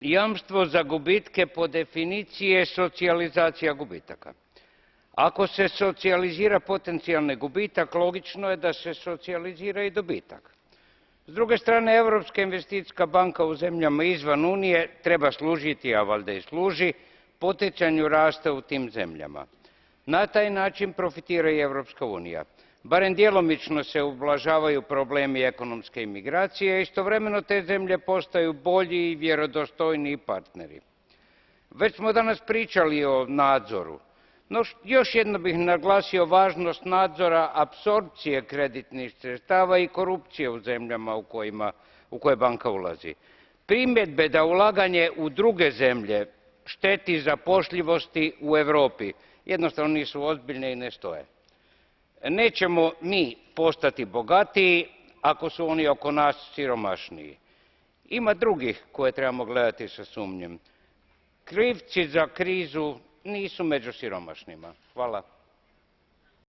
Jamstvo za gubitke po definiciji je socijalizacija gubitaka. Ako se socijalizira potencijalni gubitak, logično je da se socijalizira i dobitak. S druge strane, Europska investicijska banka u zemljama izvan Unije treba služiti, a valjda i služi, poticanju rasta u tim zemljama. Na taj način profitira i Europska unija. Barem djelomično se ublažavaju problemi ekonomske imigracije, a istovremeno te zemlje postaju bolji i vjerodostojniji partneri. Već smo danas pričali o nadzoru, no još jednom bih naglasio važnost nadzora apsorpcije kreditnih sredstava i korupcije u zemljama u koje banka ulazi. Primjedbe da ulaganje u druge zemlje šteti zapošljivosti u Europi jednostavno nisu ozbiljne i ne stoje. Nećemo mi postati bogatiji ako su oni oko nas siromašniji. Ima drugih koje trebamo gledati sa sumnjom. Krivci za krizu nisu među siromašnima. Hvala.